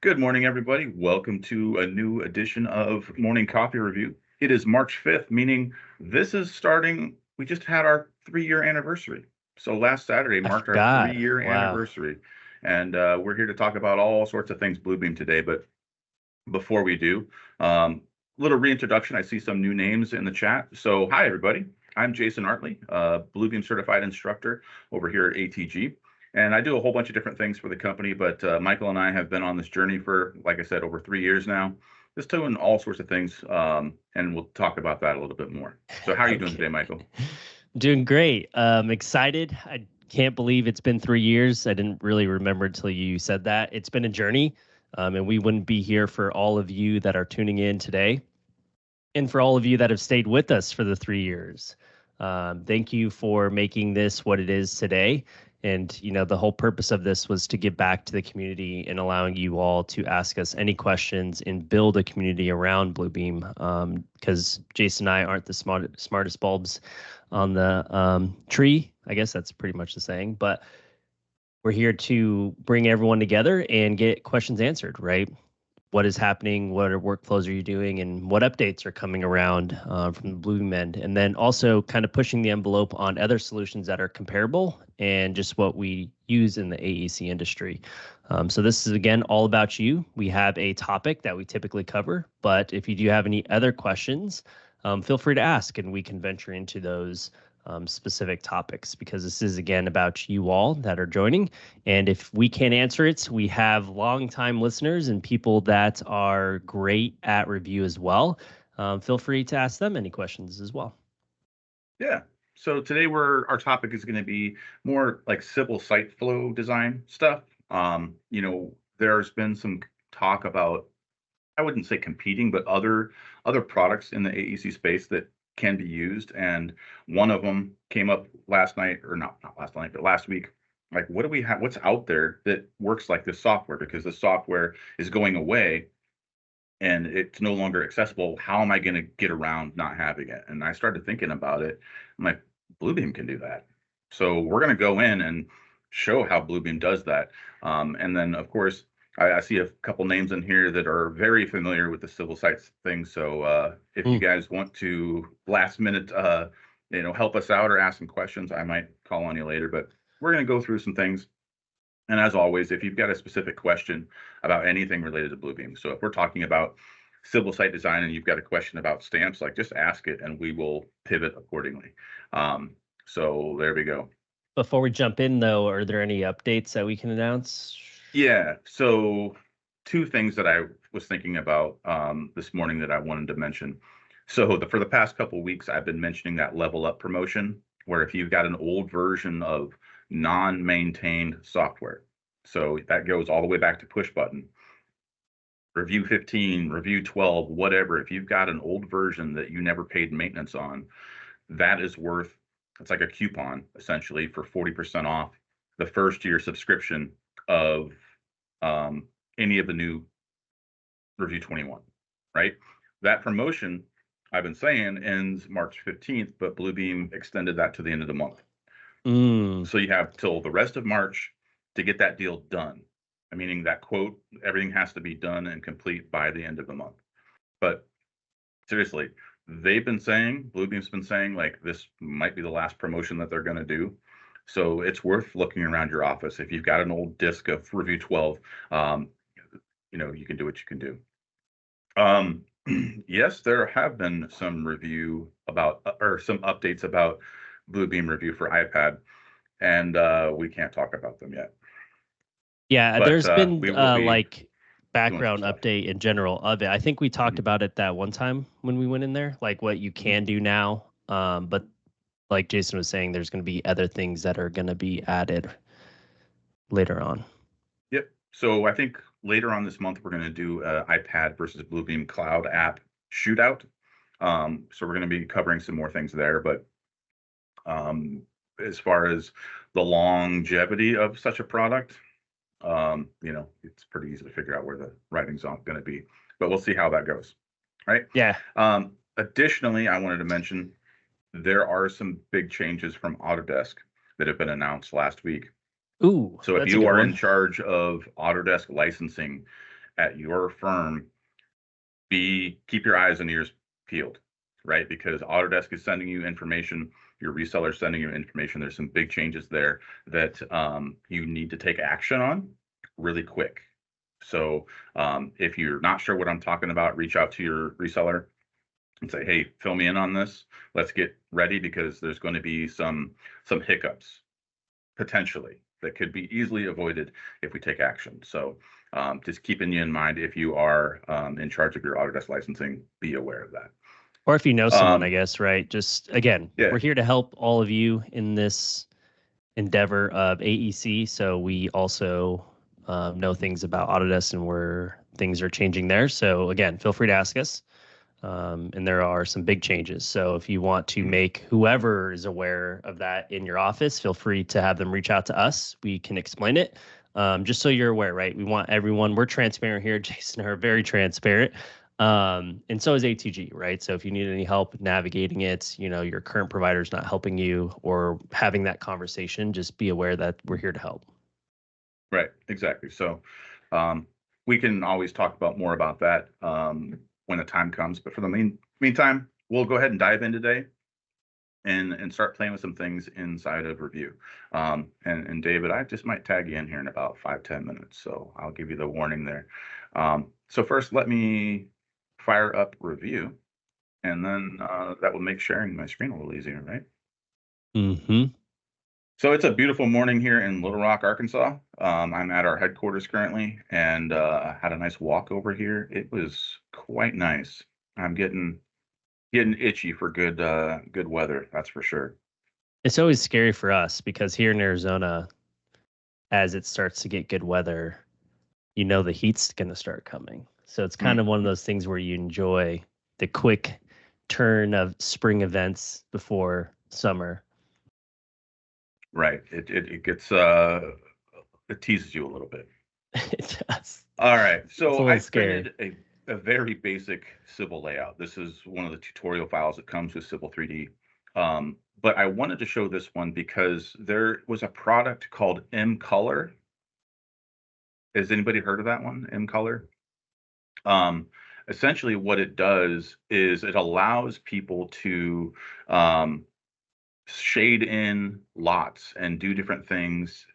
Good morning, everybody. Welcome to a new edition of Morning Coffee Review. It is March 5th, meaning this is starting, we just had our 3-year anniversary. So last Saturday I marked our forgot. 3-year Wow. anniversary. And we're here to talk about all sorts of things Bluebeam today. But before we do, little reintroduction. I see some new names in the chat. So hi, everybody. I'm Jason Artley, Bluebeam certified instructor over here at ATG. And I do a whole bunch of different things for the company, but Michael and I have been on this journey for, like I said, over 3 years now, just doing all sorts of things. And we'll talk about that a little bit more. So how are you doing Okay. today, Michael? Doing great. Excited. I can't believe it's been 3 years. I didn't really remember until you said that. It's been a journey, and we wouldn't be here for all of you that are tuning in today, and for all of you that have stayed with us for the 3 years. Thank you for making this what it is today. And, the whole purpose of this was to give back to the community and allowing you all to ask us any questions and build a community around Bluebeam. Because Jason and I aren't the smartest bulbs on the tree. I guess that's pretty much the saying. But we're here to bring everyone together and get questions answered, right? What is happening, what workflows are you doing, and what updates are coming around from the Bluebeam end. And then also kind of pushing the envelope on other solutions that are comparable and just what we use in the AEC industry. So this is, again, all about you. We have a topic that we typically cover, but if you do have any other questions, feel free to ask, and we can venture into those specific topics, because this is, again, about you all that are joining. And if we can't answer it, we have longtime listeners and people that are great at review as well. Feel free to ask them any questions as well. Yeah. So today our topic is going to be more like civil site flow design stuff. There's been some talk about, I wouldn't say competing, but other products in the AEC space that can be used. And one of them came up last night, or not last night, but last week. Like, what do we have? What's out there that works like this software? Because the software is going away and it's no longer accessible. How am I going to get around not having it? And I started thinking about it. I'm like, Bluebeam can do that. So we're going to go in and show how Bluebeam does that. And then, of course, I see a couple names in here that are very familiar with the civil sites thing. So if you guys want to last minute, help us out or ask some questions, I might call on you later. But we're going to go through some things. And as always, if you've got a specific question about anything related to Bluebeam, so if we're talking about civil site design and you've got a question about stamps, like just ask it and we will pivot accordingly. So there we go. Before we jump in, though, are there any updates that we can announce? Yeah. So two things that I was thinking about this morning that I wanted to mention. So for the past couple of weeks, I've been mentioning that level up promotion, where if you've got an old version of non-maintained software, so that goes all the way back to push button, review 15, review 12, whatever. If you've got an old version that you never paid maintenance on, that is worth, it's like a coupon essentially for 40% off the first year subscription of any of the new review 21, right? That promotion, I've been saying, ends March 15th, but Bluebeam extended that to the end of the month. So you have till the rest of March to get that deal done. Meaning that quote, everything has to be done and complete by the end of the month. But seriously, Bluebeam's been saying, like, this might be the last promotion that they're going to do. So it's worth looking around your office. If you've got an old disc of review 12, you can do what you can do. Yes, there have been some review about, or some updates about Bluebeam review for iPad, and we can't talk about them yet. Yeah, But there's been we will be like doing some background stuff. update in general of it. I think we talked Mhm. about it that one time when we went in there, like what you can do now. But like Jason was saying, there's going to be other things that are going to be added later on. Yep. So I think later on this month we're going to do iPad versus Bluebeam Cloud app shootout. So we're going to be covering some more things there. But as far as the longevity of such a product, it's pretty easy to figure out where the writing's going to be. But we'll see how that goes. Right. Yeah. Additionally, I wanted to mention there are some big changes from Autodesk that have been announced last week. Ooh, So if that's a you good are in one. charge of Autodesk licensing, at your firm, keep your eyes and ears peeled, right? Because Autodesk is sending you information, your reseller is sending you information. There's some big changes there that you need to take action on really quick. So if you're not sure what I'm talking about, reach out to your reseller and say, hey, fill me in on this. Let's get ready, because there's going to be some hiccups potentially that could be easily avoided if we take action. So just keeping you in mind, if you are in charge of your Autodesk licensing, be aware of that. Or if you know someone, I guess, right? Just again, Yeah. we're here to help all of you in this endeavor of AEC. So we also know things about Autodesk and where things are changing there. So again, feel free to ask us. And there are some big changes. So if you want to make whoever is aware of that in your office, feel free to have them reach out to us. We can explain it. Just so you're aware, right? We want everyone, we're transparent here. Jason and I are very transparent. And so is ATG, right? So if you need any help navigating it, your current provider is not helping you or having that conversation, just be aware that we're here to help. Right, exactly. So we can always talk about more about that when the time comes. But for the meantime, we'll go ahead and dive in today and start playing with some things inside of Revu. And David, I just might tag you in here in about 5-10 minutes. So I'll give you the warning there. So first, let me fire up Revu, and then that will make sharing my screen a little easier, right? Mm-hmm. So it's a beautiful morning here in Little Rock, Arkansas. I'm at our headquarters currently, and had a nice walk over here. It was quite nice. I'm getting itchy for good weather, that's for sure. It's always scary for us because here in Arizona, as it starts to get good weather, the heat's going to start coming. So it's kind of one of those things where you enjoy the quick turn of spring events before summer. Right. It gets it teases you a little bit. It does. All right. So I scary. created a very basic civil layout. This is one of the tutorial files that comes with Civil 3D. But I wanted to show this one because there was a product called M Color. Has anybody heard of that one, M Color? Essentially what it does is it allows people to shade in lots and do different things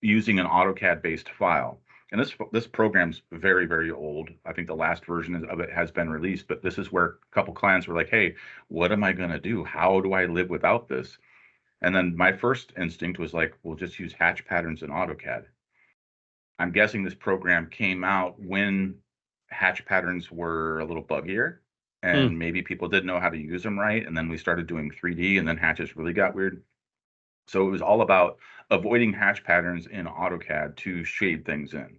using an AutoCAD based file. And this program's very, very old. I think the last version of it has been released, but this is where a couple clients were like, hey, what am I going to do? How do I live without this? And then my first instinct was like, well, just use hatch patterns in AutoCAD. I'm guessing this program came out when hatch patterns were a little buggier, and maybe people didn't know how to use them right. And then we started doing 3D, and then hatches really got weird. So it was all about avoiding hatch patterns in AutoCAD to shade things in.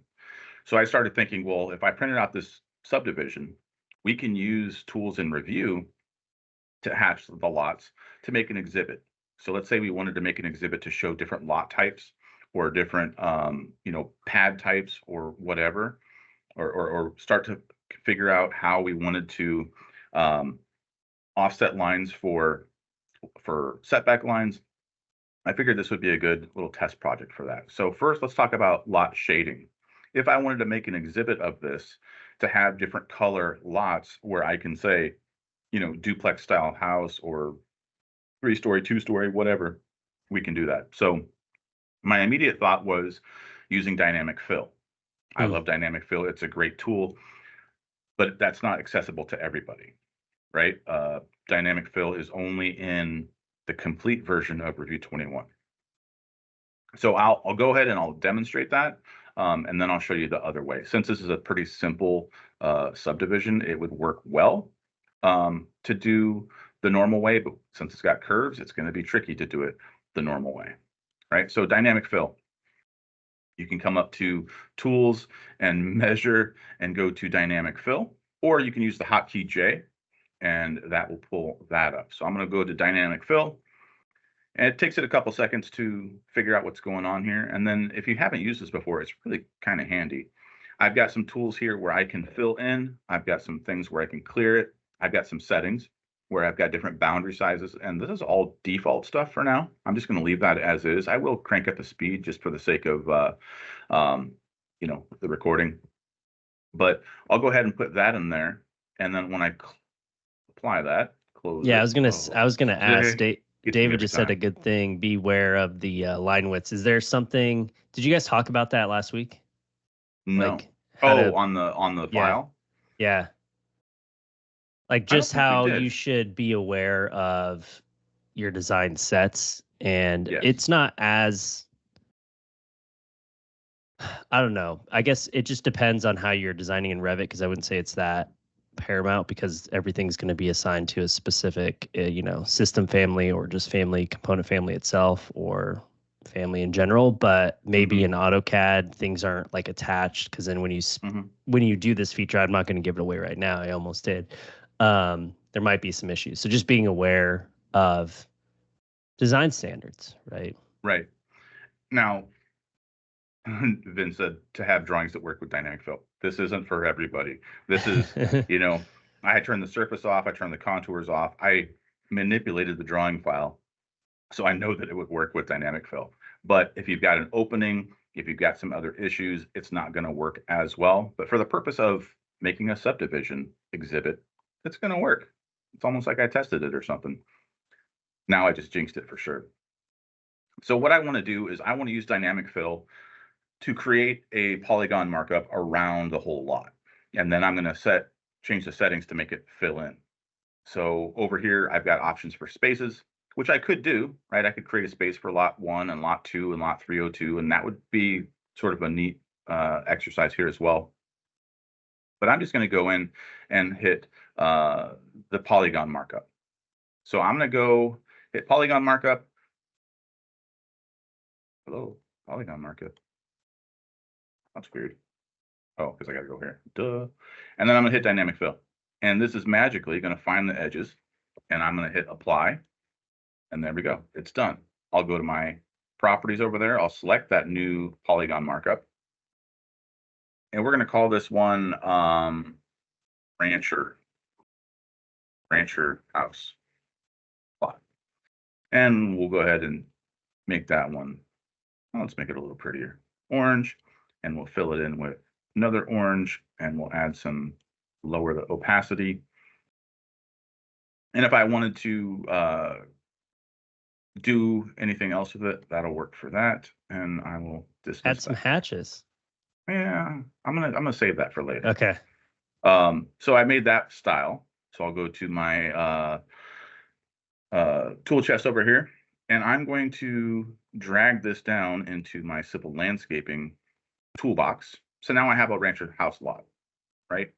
So I started thinking, well, if I printed out this subdivision, we can use tools in Revu to hatch the lots to make an exhibit. So let's say we wanted to make an exhibit to show different lot types or different, pad types or whatever, or start to figure out how we wanted to offset lines for setback lines. I figured this would be a good little test project for that. So first, let's talk about lot shading. If I wanted to make an exhibit of this to have different color lots where I can say, duplex style house or 3-story, 2-story, whatever, we can do that. So my immediate thought was using dynamic fill. I love dynamic fill. It's a great tool, but that's not accessible to everybody, right? Dynamic fill is only in the complete version of Revu 21. So I'll go ahead and I'll demonstrate that, and then I'll show you the other way. Since this is a pretty simple subdivision, it would work well to do the normal way, but since it's got curves, it's going to be tricky to do it the normal way, right? So dynamic fill. You can come up to tools and measure and go to dynamic fill, or you can use the hotkey J and that will pull that up. So I'm going to go to dynamic fill, and it takes it a couple seconds to figure out what's going on here. And then if you haven't used this before, it's really kind of handy. I've got some tools here where I can fill in. I've got some things where I can clear it. I've got some settings where I've got different boundary sizes, and this is all default stuff for now. I'm just going to leave that as is. I will crank up the speed just for the sake of, the recording. But I'll go ahead and put that in there. And then when I apply that, close Yeah, it. Oh, I was gonna ask. it gets me David every just said a time. good thing. Beware of the line widths. Is there something? Did you guys talk about that last week? No. Like how Oh, to? on the Yeah, file? yeah. Like I don't just think we how did. you should be aware of your design sets, and Yes. it's not as I don't know. I guess it just depends on how you're designing in Revit because I wouldn't say it's that paramount because everything's going to be assigned to a specific, system family or just family component family itself or family in general. But maybe Mm-hmm. in AutoCAD things aren't like attached because then Mm-hmm. when you do this feature, I'm not going to give it away right now. I almost did. There might be some issues. So just being aware of design standards, right? Right. Now, Vin said to have drawings that work with dynamic fill. This isn't for everybody. This is, you know, I turned the surface off, I turned the contours off, I manipulated the drawing file so I know that it would work with dynamic fill. But if you've got an opening, if you've got some other issues, it's not going to work as well. But for the purpose of making a subdivision exhibit, it's going to work. It's almost like I tested it or something. Now I just jinxed it for sure. So what I want to do is I want to use dynamic fill to create a polygon markup around the whole lot. And then I'm going to change the settings to make it fill in. So over here, I've got options for spaces, which I could do, right? I could create a space for lot 1 and lot 2 and lot 302, and that would be sort of a neat exercise here as well. But I'm just going to go in and hit the polygon markup. So I'm going to go hit polygon markup. Hello, polygon markup. That's weird. Oh, because I got to go here. Duh. And then I'm going to hit dynamic fill. And this is magically going to find the edges. And I'm going to hit apply. And there we go. It's done. I'll go to my properties over there. I'll select that new polygon markup. And we're going to call this one Rancher House plot. And we'll go ahead and make that one. Well, let's make it a little prettier. Orange. And we'll fill it in with another orange. And we'll add some, lower the opacity. And if I wanted to do anything else with it, that'll work for that. And I will Add dismiss some that. hatches. Yeah, I'm gonna save that for later. Okay. So I made that style. So I'll go to my tool chest over here, and I'm going to drag this down into my civil landscaping toolbox. So now I have a rancher house lot, right?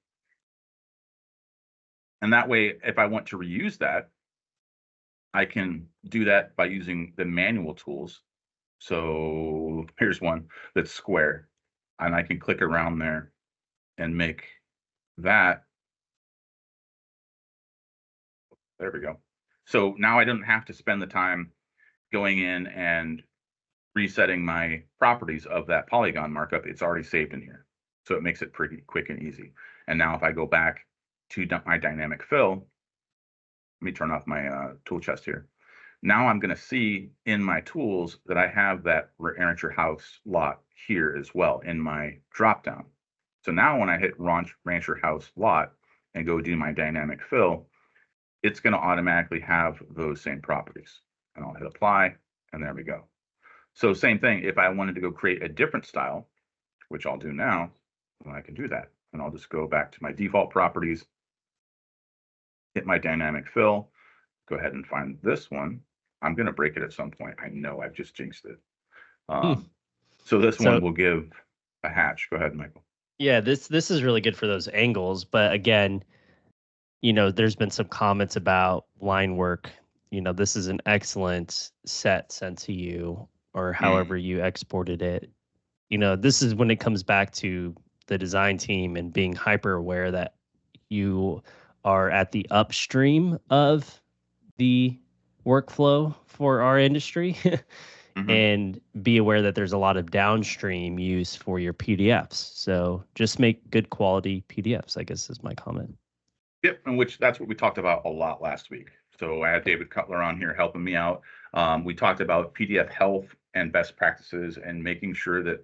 And that way, if I want to reuse that, I can do that by using the manual tools. So here's one that's square, and I can click around there and make that. There we go. So now I don't have to spend the time going in and resetting my properties of that polygon markup. It's already saved in here. So it makes it pretty quick and easy. And now if I go back to my dynamic fill, let me turn off my tool chest here. Now I'm going to see in my tools that I have that Rancher House lot here as well in my dropdown. So now when I hit Rancher House lot and go do my dynamic fill, it's going to automatically have those same properties. And I'll hit apply, and there we go. So same thing, if I wanted to go create a different style, which I'll do now, then I can do that. And I'll just go back to my default properties, hit my dynamic fill, go ahead and find this one. I'm going to break it at some point. I know I've just jinxed it. Hmm. So this one So will give a hatch. Go ahead, Michael. yeah, this is really good for those angles, but again, there's been some comments about line work. This is an excellent set sent to you or however Mm, you exported it. This is when it comes back to the design team and being hyper aware that you are at the upstream of the workflow for our industry hmm. and be aware that there's a lot of downstream use for your PDFs. So just make good quality PDFs, I guess is my comment. Yep, and which that's what we talked about a lot last week. So I had David Cutler on here helping me out. We talked about PDF health and best practices and making sure that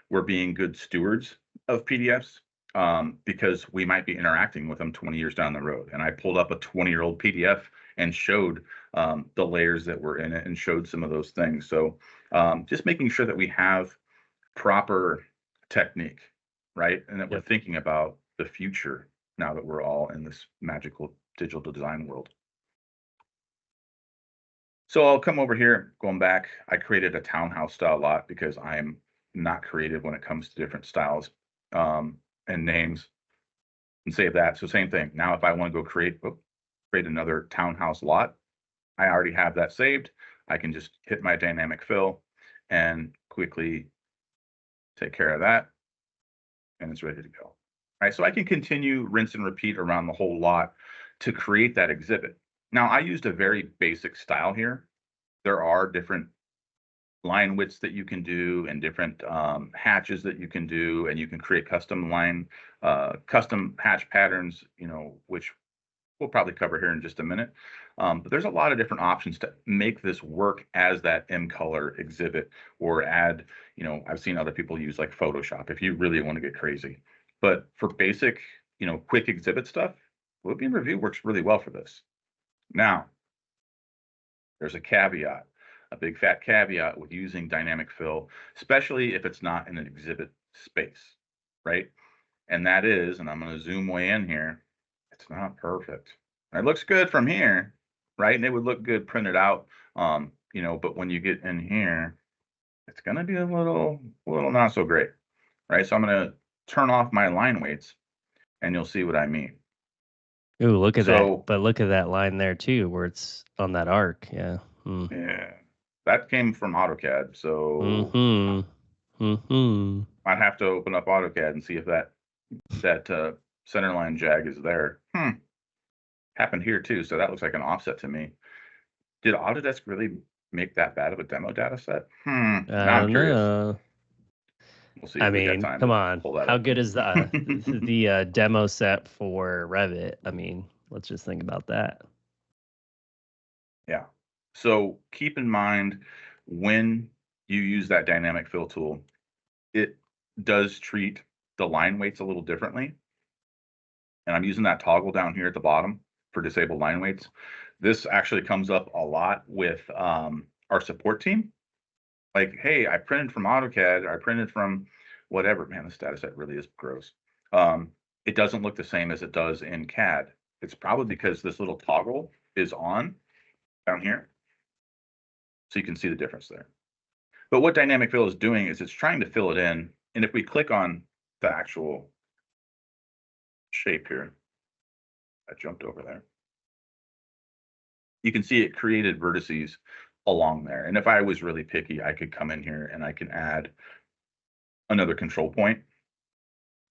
we're being good stewards of PDFs. because we might be interacting with them 20 years down the road. And I pulled up a 20-year-old PDF and showed the layers that were in it and showed some of those things. So just making sure that we have proper technique, right? And that we're Yep. thinking about the future now that we're all in this magical digital design world. So I'll come over here, going back. I created a townhouse style lot because I'm not creative when it comes to different styles and names, and save that. So same thing. Now, if I want to go create another townhouse lot, I already have that saved. I can just hit my dynamic fill and quickly take care of that, and it's ready to go. All right, so I can continue rinse and repeat around the whole lot to create that exhibit. Now, I used a very basic style here. There are different line widths that you can do and different hatches that you can do, and you can create custom hatch patterns, which we'll probably cover here in just a minute. But there's a lot of different options to make this work as that M color exhibit, or add, I've seen other people use like Photoshop if you really want to get crazy. But for basic, quick exhibit stuff, Bluebeam Review works really well for this. Now, there's a caveat, a big fat caveat with using dynamic fill, especially if it's not in an exhibit space, right? And that is, and I'm going to zoom way in here, it's not perfect. It looks good from here, right? And it would look good printed out, but when you get in here, it's going to be a little not so great, right? So I'm going to turn off my line weights, and you'll see what I mean. Ooh, look at that. So But look at that line there too, where it's on that arc. Yeah. yeah, that came from AutoCAD. So I'd have to open up AutoCAD and see if that center line jag is there. Happened here too, so that looks like an offset to me. Did Autodesk really make that bad of a demo data set? I Now I'm don't curious. know. We'll see I if we got mean, time come to on. pull that How up. good is the demo set for Revit? I mean, let's just think about that. Yeah. So keep in mind, when you use that dynamic fill tool, it does treat the line weights a little differently. And I'm using that toggle down here at the bottom for disable line weights. This actually comes up a lot with our support team. Like, hey, I printed from AutoCAD, or I printed from whatever. Man, this data set really is gross. It doesn't look the same as it does in CAD. It's probably because this little toggle is on down here. So you can see the difference there. But what dynamic fill is doing is it's trying to fill it in. And if we click on the actual shape here, I jumped over there, you can see it created vertices along there. And if I was really picky, I could come in here and I can add another control point,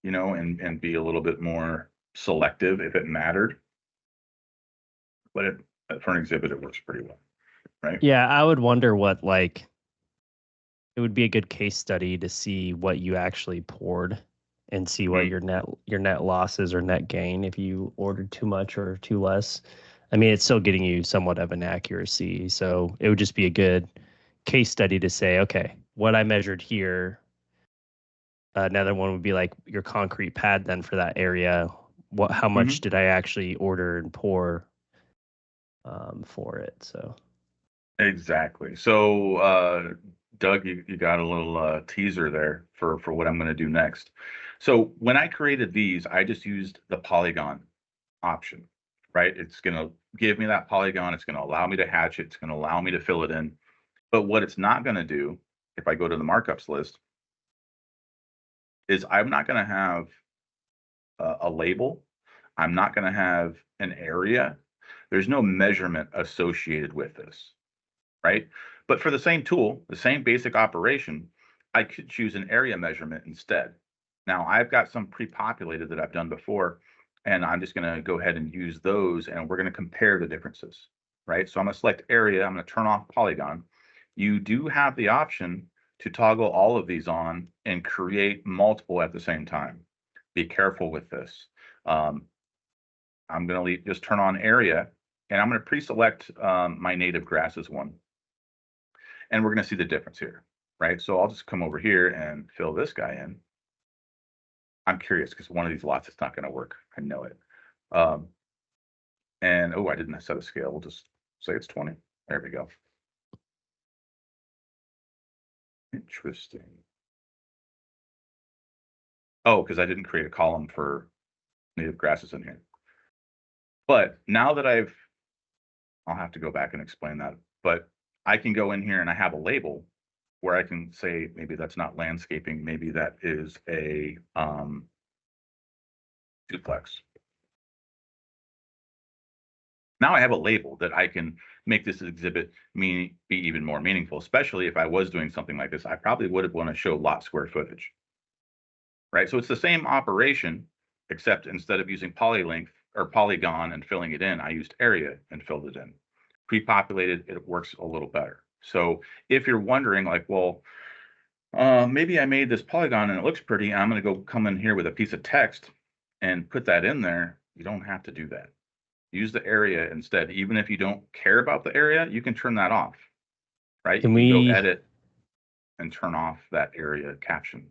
and be a little bit more selective if it mattered. But for an exhibit, it works pretty well, right? Yeah, I would wonder what it would be a good case study to see what you actually poured and see what your net losses or net gain if you ordered too much or too less. I mean, it's still getting you somewhat of an accuracy. So it would just be a good case study to say, okay, what I measured here. Another one would be like your concrete pad then for that area. How much did I actually order and pour for it? So Exactly. So, Doug, you got a little teaser there for what I'm going to do next. So when I created these, I just used the polygon option, right? It's going to give me that polygon. It's going to allow me to hatch it. It's going to allow me to fill it in. But what it's not going to do, if I go to the markups list, is I'm not going to have a label. I'm not going to have an area. There's no measurement associated with this, right? But for the same tool, the same basic operation, I could choose an area measurement instead. Now, I've got some pre-populated that I've done before, and I'm just going to go ahead and use those, and we're going to compare the differences, right? So I'm going to select area. I'm going to turn off polygon. You do have the option to toggle all of these on and create multiple at the same time. Be careful with this. I'm going to just turn on area, and I'm going to pre-select my native grasses one. And we're going to see the difference here, right? So I'll just come over here and fill this guy in. I'm curious because one of these lots is not going to work. I know it. Um, and oh, I didn't set a scale. We'll just say it's 20. There we go. Interesting. Oh, because I didn't create a column for native grasses in here. But now that I'll have to go back and explain that. But I can go in here and I have a label where I can say maybe that's not landscaping, maybe that is a duplex. Now I have a label that I can make this exhibit be even more meaningful, especially if I was doing something like this. I probably would have want to show lot square footage, right? So it's the same operation, except instead of using poly length or polygon and filling it in, I used area and filled it in. Pre-populated, it works a little better. So if you're wondering like, well, maybe I made this polygon and it looks pretty, and I'm going to go come in here with a piece of text and put that in there, you don't have to do that. Use the area instead. Even if you don't care about the area, you can turn that off, right? Can You can go we edit and turn off that area caption.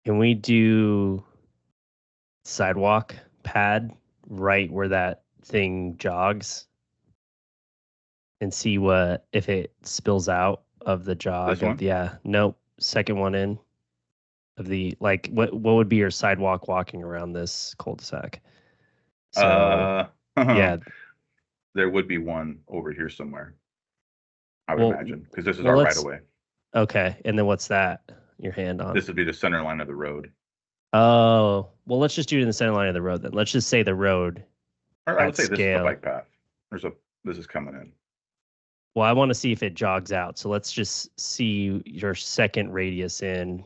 can we do sidewalk pad right where that thing jogs and see what if it spills out of the jog This one? of nope, second one in of the like what would be your sidewalk walking around this cul-de-sac? So yeah, There would be one over here somewhere, I would well imagine, because this is well our right let's of way. okay, and then what's that? Your hand on? This would be the center line of the road. Oh, well, let's just do it in the center line of the road then. Let's just say the road Or I would at say this is the scale. bike path. This is coming in. Well, I want to see if it jogs out. So let's just see your second radius in.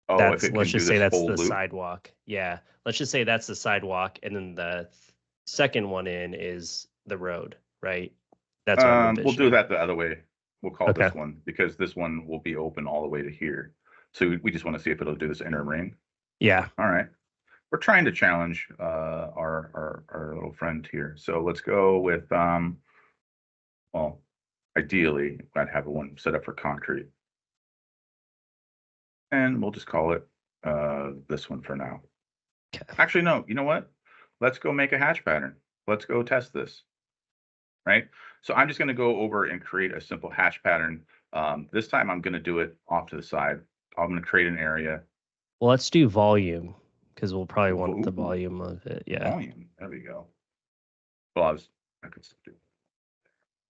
Oh, if it Let's can do just say this that's whole the loop. sidewalk. Yeah. Let's just say that's the sidewalk. And then the second one in is the road, right? That's what I'm envisioning. We'll do that the other way. We'll call Okay. this one because this one will be open all the way to here. So we just want to see if it'll do this inner ring. Yeah. All right. We're trying to challenge our little friend here. So let's go with well, ideally I'd have one set up for concrete. And we'll just call it this one for now. Okay. Actually, no, you know what? Let's go make a hatch pattern. Let's go test this. Right? So I'm just going to go over and create a simple hatch pattern. This time I'm going to do it off to the side. I'm going to create an area. Well, let's do volume because we'll probably want the Ooh, volume of it. Yeah. volume. There we go. Well, I could still do it.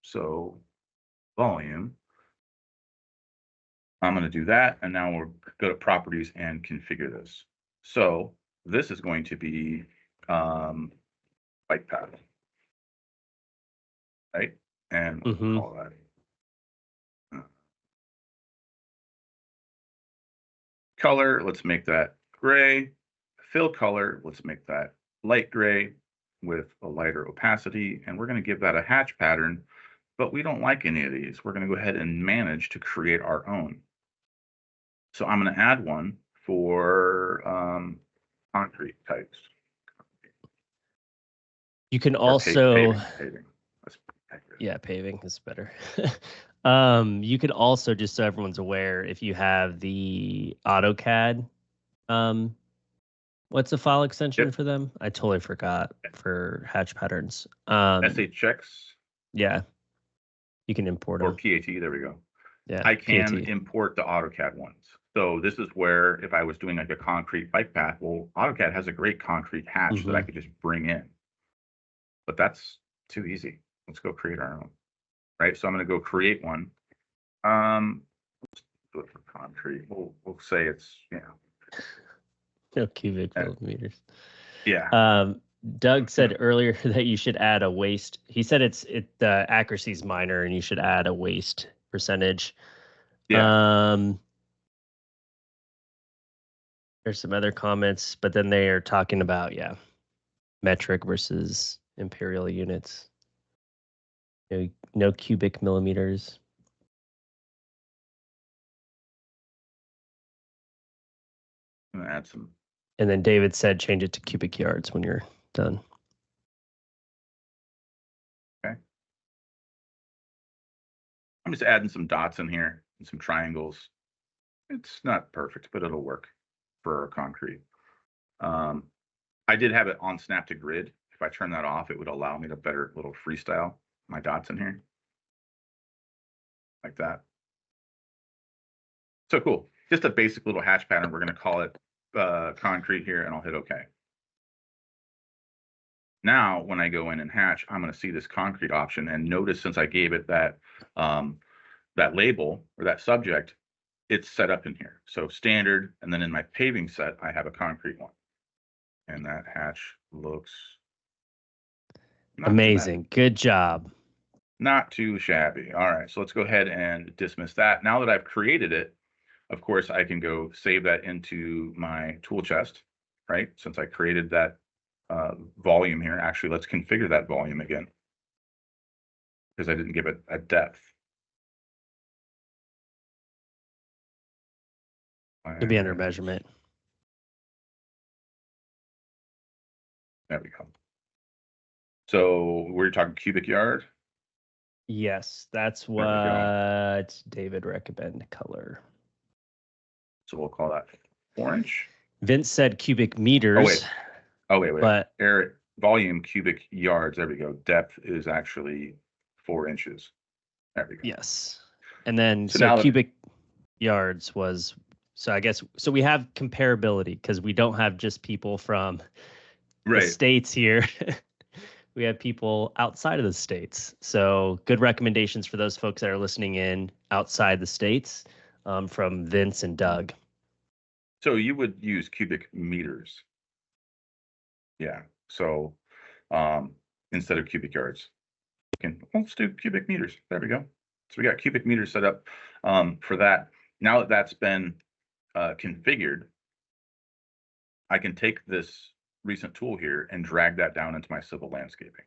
So volume. I'm going to do that. And now we'll go to properties and configure this. So this is going to be bike path. Right? And we'll call that color. Let's make that gray. Fill color. Let's make that light gray with a lighter opacity. And we're going to give that a hatch pattern, but we don't like any of these. We're going to go ahead and manage to create our own. So I'm going to add one for concrete types. You can also paving. Yeah, paving is better. You could also, just so everyone's aware, if you have the AutoCAD, what's the file extension for them? I totally forgot for hatch patterns. SHX? Yeah. You can import or them. PAT, there we go. Yeah. I can PAT. import the AutoCAD ones. So this is where if I was doing like a concrete bike path, well, AutoCAD has a great concrete hatch that I could just bring in. But that's too easy. Let's go create our own. Right. So I'm going to go create one. Let's do it for concrete. We'll say it's, No cubic millimeters. Yeah. Doug said earlier that you should add a waste. He said the accuracy is minor and you should add a waste percentage. Yeah. There's some other comments, but then they are talking about, metric versus imperial units. No cubic millimeters. I'm gonna add some. And then David said change it to cubic yards when you're done. Okay. I'm just adding some dots in here and some triangles. It's not perfect, but it'll work. for concrete. I did have it on snap to grid. If I turn that off, it would allow me to better little freestyle my dots in here. Like that. So cool. Just a basic little hatch pattern. We're going to call it concrete here, and I'll hit OK. Now, when I go in and hatch, I'm going to see this concrete option, and notice since I gave it that that label or that subject, it's set up in here. So standard, and then in my paving set, I have a concrete one, and that hatch looks amazing. Good job. Not too shabby. All right, so let's go ahead and dismiss that. Now that I've created it, of course, I can go save that into my tool chest, right? Since I created that volume here. Actually, let's configure that volume again because I didn't give it a depth. To be under measurement. There we go. So we're talking cubic yard. Yes, that's what David recommended color. So we'll call that 4-inch. Vince said cubic meters. Oh, wait. But Eric, volume cubic yards. There we go. Depth is actually 4 inches. There we go. Yes. And then so cubic yards was, so I guess, so we have comparability because we don't have just people from the States here. We have people outside of the States. So good recommendations for those folks that are listening in outside the States from Vince and Doug. So you would use cubic meters. Yeah. So instead of cubic yards, let's do cubic meters. There we go. So we got cubic meters set up for that. Now that that's been configured, I can take this recent tool here and drag that down into my civil landscaping,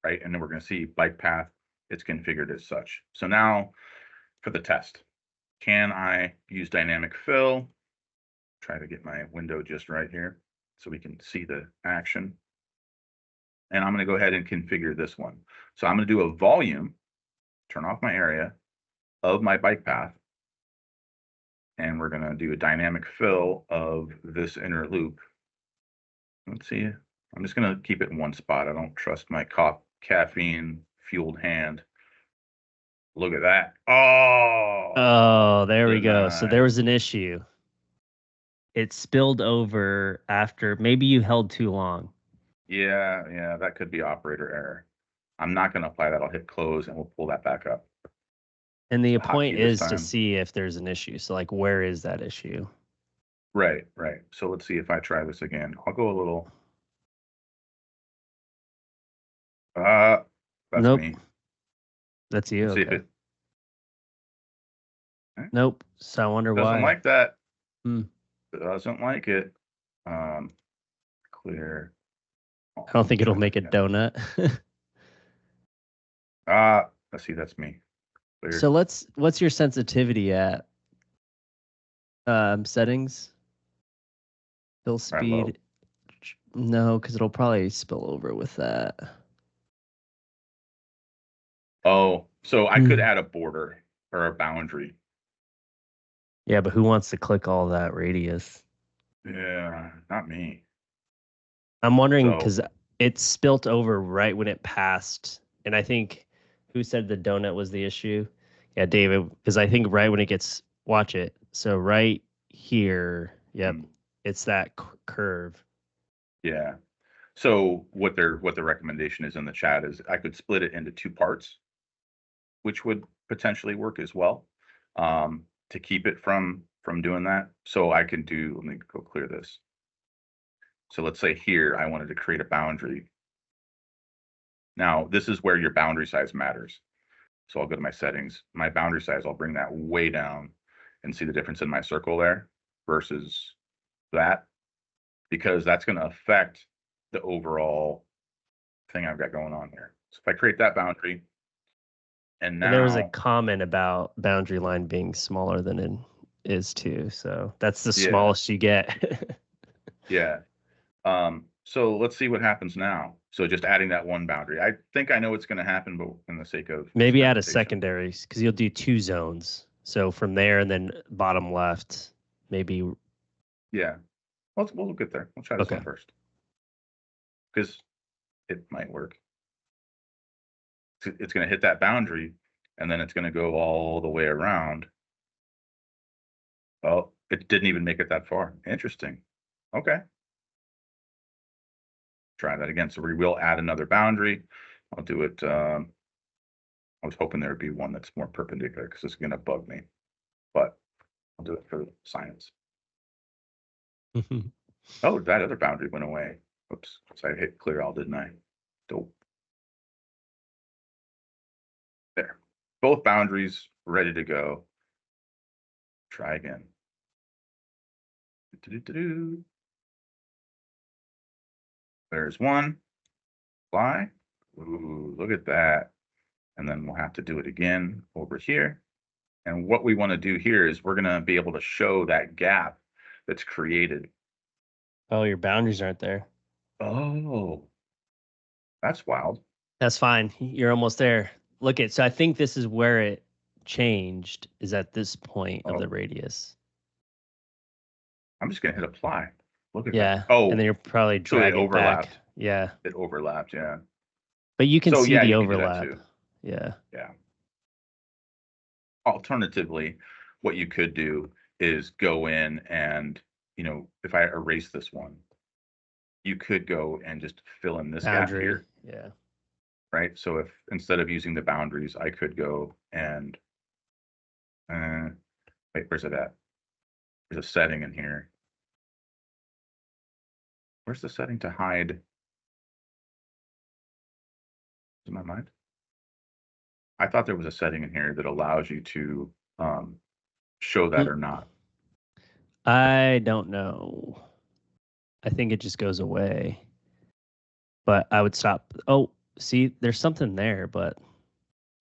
right? And then we're going to see bike path. It's configured as such. So now for the test, can I use dynamic fill? Try to get my window just right here so we can see the action. And I'm going to go ahead and configure this one. So I'm going to do a volume, turn off my area of my bike path. And we're going to do a dynamic fill of this inner loop. Let's see. I'm just going to keep it in one spot. I don't trust my caffeine fueled hand. Look at that. Oh, there we go. So there was an issue. It spilled over after maybe you held too long. Yeah, that could be operator error. I'm not going to apply that. I'll hit close and we'll pull that back up. And the point is to see if there's an issue. So like, where is that issue? Right. So let's see if I try this again. I'll go a little. That's nope. me. That's you. Okay. Okay. Nope. So I wonder why. Doesn't like that. Doesn't like it. Clear. I don't think it'll make a donut. Let's see. That's me. Clear. So what's your sensitivity at? Settings. Fill speed. No, because it'll probably spill over with that. Oh, so I could add a border or a boundary. Yeah, but who wants to click all that radius? Yeah, not me. I'm wondering because it spilt over right when it passed. And I think who said the donut was the issue? Yeah, David, because I think right when it gets, watch it. So right here, yep, it's that curve. Yeah. So what the recommendation is in the chat is I could split it into 2 parts, which would potentially work as well, to keep it from doing that. So I can do, let me go clear this. So let's say here, I wanted to create a boundary. Now, this is where your boundary size matters. So I'll go to my settings, my boundary size, I'll bring that way down and see the difference in my circle there versus that, because that's going to affect the overall thing I've got going on here. So if I create that boundary, and now there was a comment about boundary line being smaller than it is too. So that's the smallest you get. Yeah. So let's see what happens now. So just adding that one boundary. I think I know what's going to happen, but in the sake of maybe add a secondary because you'll do 2 zones. So from there and then bottom left, maybe Yeah. We'll get there. We'll try this Okay. one first because it might work. It's going to hit that boundary and then it's going to go all the way around. Oh, it didn't even make it that far. Interesting. Okay. Try that again. So we will add another boundary. I'll do it. I was hoping there would be one that's more perpendicular because it's going to bug me, but I'll do it for science. Oh, that other boundary went away. Oops. So I hit clear all, didn't I? Dope. There. Both boundaries ready to go. Try again. Do-do-do-do. There's one. Fly. Ooh, look at that. And then we'll have to do it again over here. And what we want to do here is we're going to be able to show that gap that's created. Oh, your boundaries aren't there. Oh, that's wild. That's fine. You're almost there. Look at, so I think this is where it changed, is at this point of the Oh, radius. I'm just going to hit apply. Look at that. Yeah. And Oh, then you'll probably so it drag it back. overlapped. Yeah. It overlapped. Yeah. But you can So see yeah, the you can do that overlap. too. Yeah. Yeah. Alternatively, what you could do is go in and, if I erase this one, you could go and just fill in this gap Boundary. here, Yeah. right? So if instead of using the boundaries, I could go and, wait, where's it at? There's a setting in here. Where's the setting to hide? In my mind? I thought there was a setting in here that allows you to show that Hmm. or not. I don't know. I think it just goes away. But I would stop. Oh, see, there's something there, but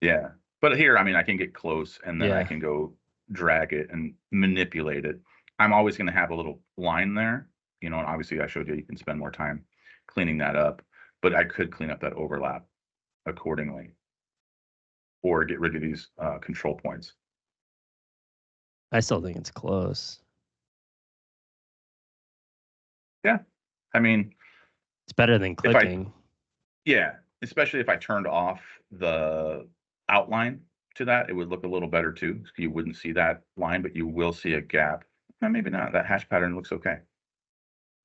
Yeah. But here, I mean, I can get close and then I yeah. can go drag it and manipulate it. I'm always going to have a little line there, and obviously I showed you can spend more time cleaning that up, but I could clean up that overlap accordingly or get rid of these control points. I still think it's close. Yeah. I mean, It's better than if I, clicking. yeah, especially if I turned off the outline to that, it would look a little better too. You wouldn't see that line, but you will see a gap. Maybe not. That hash pattern looks okay.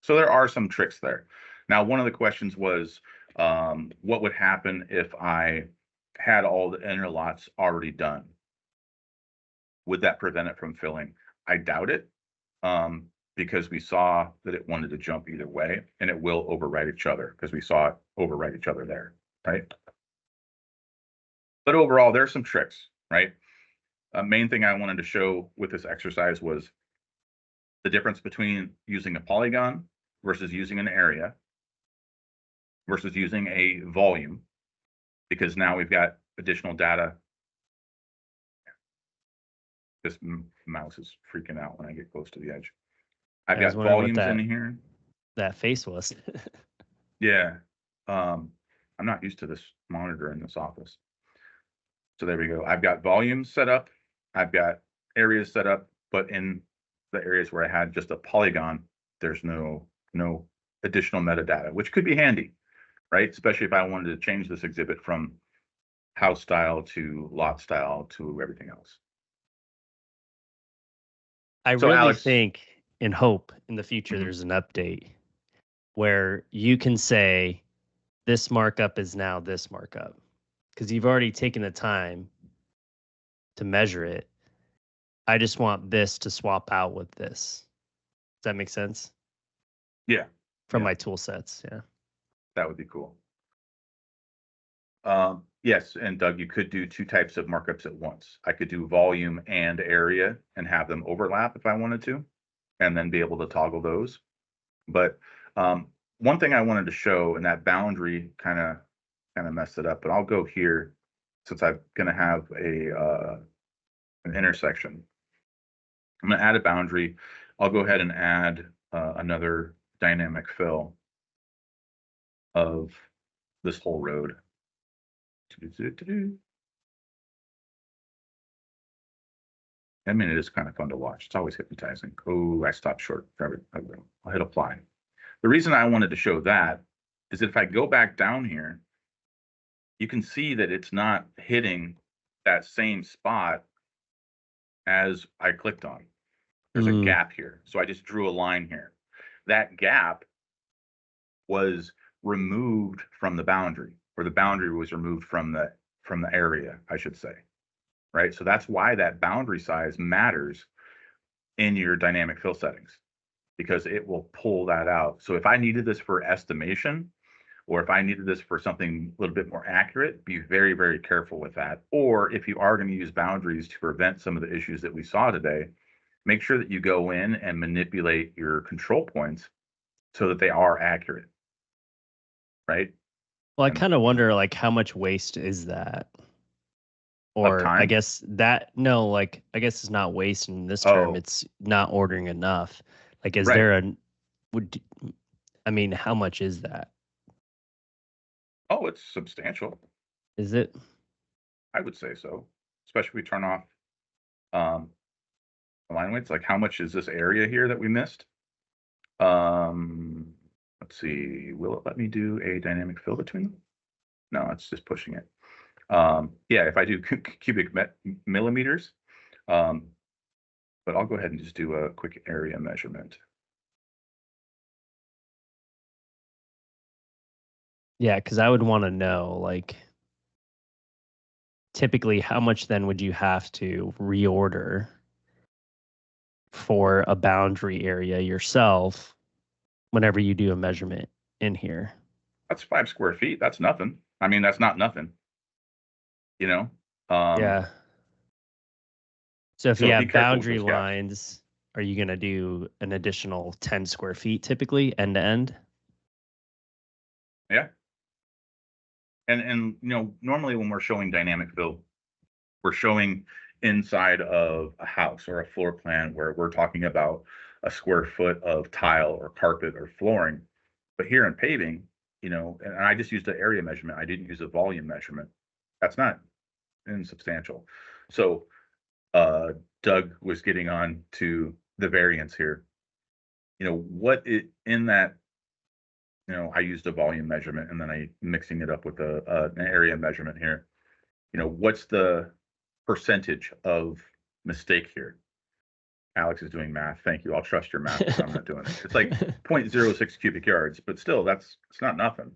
So there are some tricks there. Now, one of the questions was, what would happen if I had all the inner lots already done? Would that prevent it from filling? I doubt it, because we saw that it wanted to jump either way, and it will overwrite each other because we saw it overwrite each other there, right? But overall, there's some tricks, right? Main thing I wanted to show with this exercise was the difference between using a polygon versus using an area versus using a volume, because now we've got additional data. This mouse is freaking out when I get close to the edge. I've I was got wondering what volumes in here. that face was. Yeah. I'm not used to this monitor in this office. So there we go. I've got volumes set up. I've got areas set up, but in the areas where I had just a polygon, there's no additional metadata, which could be handy, right? Especially if I wanted to change this exhibit from house style to lot style to everything else. I So really Alex, think and hope in the future mhm, there's an update where you can say this markup is now this markup because you've already taken the time to measure it. I just want this to swap out with this. Does that make sense? yeah, From yeah, my tool sets. Yeah. that would be cool. Yes, and Doug, you could do two types of markups at once. I could do volume and area and have them overlap if I wanted to, and then be able to toggle those. But one thing I wanted to show, and that boundary kind of messed it up, but I'll go here since I'm going to have an intersection. I'm going to add a boundary. I'll go ahead and add another dynamic fill of this whole road. I mean, it is kind of fun to watch. It's always hypnotizing. Oh, I stopped short. I'll hit apply. The reason I wanted to show that is that if I go back down here, you can see that it's not hitting that same spot as I clicked on. There's a Mm, gap here. So I just drew a line here. That gap was removed from the boundary, or the boundary was removed from the area, I should say. Right. So that's why that boundary size matters in your dynamic fill settings, because it will pull that out. So if I needed this for estimation, or if I needed this for something a little bit more accurate, be very, very careful with that. Or if you are going to use boundaries to prevent some of the issues that we saw today, make sure that you go in and manipulate your control points so that they are accurate, right? well, I And kind of wonder like how much waste is that? of Or I time. guess that no, like I guess it's not waste in this term. Oh, It's not ordering enough. Like, is right. there a would I mean, how much is that? Oh, it's substantial. Is it? I would say so. Especially if we turn off um, line weights. Like, how much is this area here that we missed? Um, let's see. Will it let me do a dynamic fill between them? No, it's just pushing it. Yeah, if I do cubic millimeters, um, but I'll go ahead and just do a quick area measurement. Yeah, because I would want to know like typically how much then would you have to reorder for a boundary area yourself whenever you do a measurement in here? That's 5 square feet. That's nothing. I mean, that's not nothing, you know? Um, Yeah. So if you so be have careful with boundary those gaps. lines, are you going to do an additional 10 square feet typically end to end? Yeah. And normally when we're showing dynamic fill, we're showing inside of a house or a floor plan where we're talking about a square foot of tile or carpet or flooring. But here in paving, and I just used the area measurement. I didn't use a volume measurement. That's not insubstantial. So Doug was getting on to the variance here. What it in that, I used a volume measurement and then I mixing it up with an area measurement here. What's the percentage of mistake here? Alex is doing math. Thank you. I'll trust your math because I'm not doing it. It's like 0.06 cubic yards, but still, it's not nothing.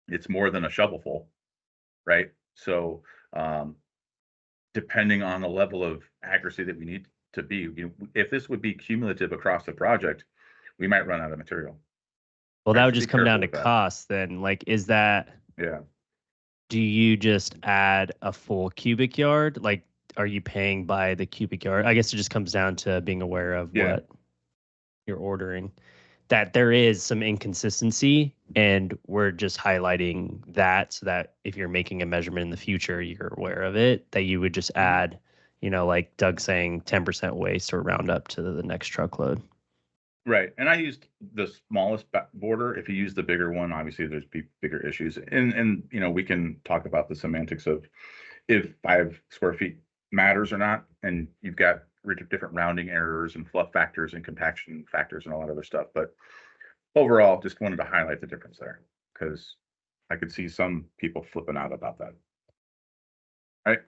It's more than a shovelful, right? So, depending on the level of accuracy that we need to be, if this would be cumulative across the project, we might run out of material, Well, that right? would So be just come careful down to with that. cost then. Like, is that, Yeah. do you just add a full cubic yard? Like, are you paying by the cubic yard? I guess it just comes down to being aware of Yeah. what you're ordering. That there is some inconsistency, and we're just highlighting that so that if you're making a measurement in the future, you're aware of it, that you would just Mhm. add, like Doug saying 10% waste or round up to the next truckload. Right. And I used the smallest border. If you use the bigger one, obviously there's bigger issues. And we can talk about the semantics of if 5 square feet matters or not. And you've got different rounding errors and fluff factors and compaction factors and all that other stuff. But overall, just wanted to highlight the difference there because I could see some people flipping out about that. Right.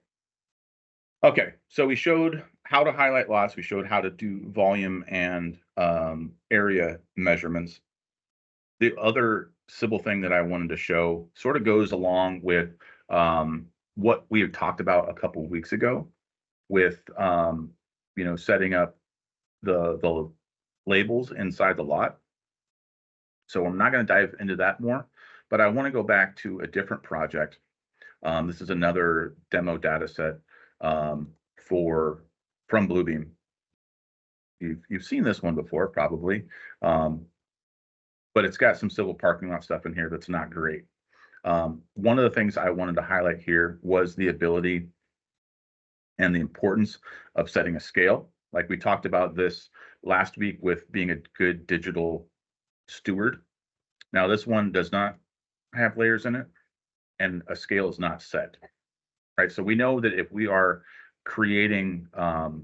Okay, so we showed how to highlight lots. We showed how to do volume and area measurements. The other civil thing that I wanted to show sort of goes along with what we had talked about a couple of weeks ago with setting up the labels inside the lot. So I'm not going to dive into that more, but I want to go back to a different project. This is another demo data set um, for from Bluebeam. You've seen this one before, probably, um, but it's got some civil parking lot stuff in here that's not great. One of the things I wanted to highlight here was the ability and the importance of setting a scale. Like we talked about this last week with being a good digital steward. Now, this one does not have layers in it, and a scale is not set, right? So we know that if we are creating the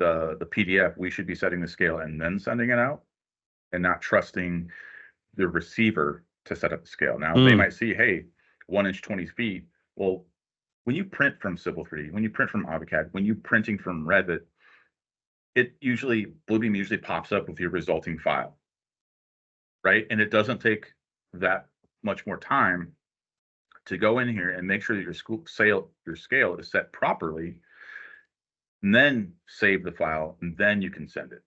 PDF, we should be setting the scale and then sending it out, and not trusting the receiver to set up the scale. Now they might see, hey, 1 inch 20 feet. Well, when you print from Civil 3D, when you print from AutoCAD, when you're printing from Revit, Bluebeam usually pops up with your resulting file, right? And it doesn't take that much more time to go in here and make sure that your scale is set properly, and then save the file, and then you can send it,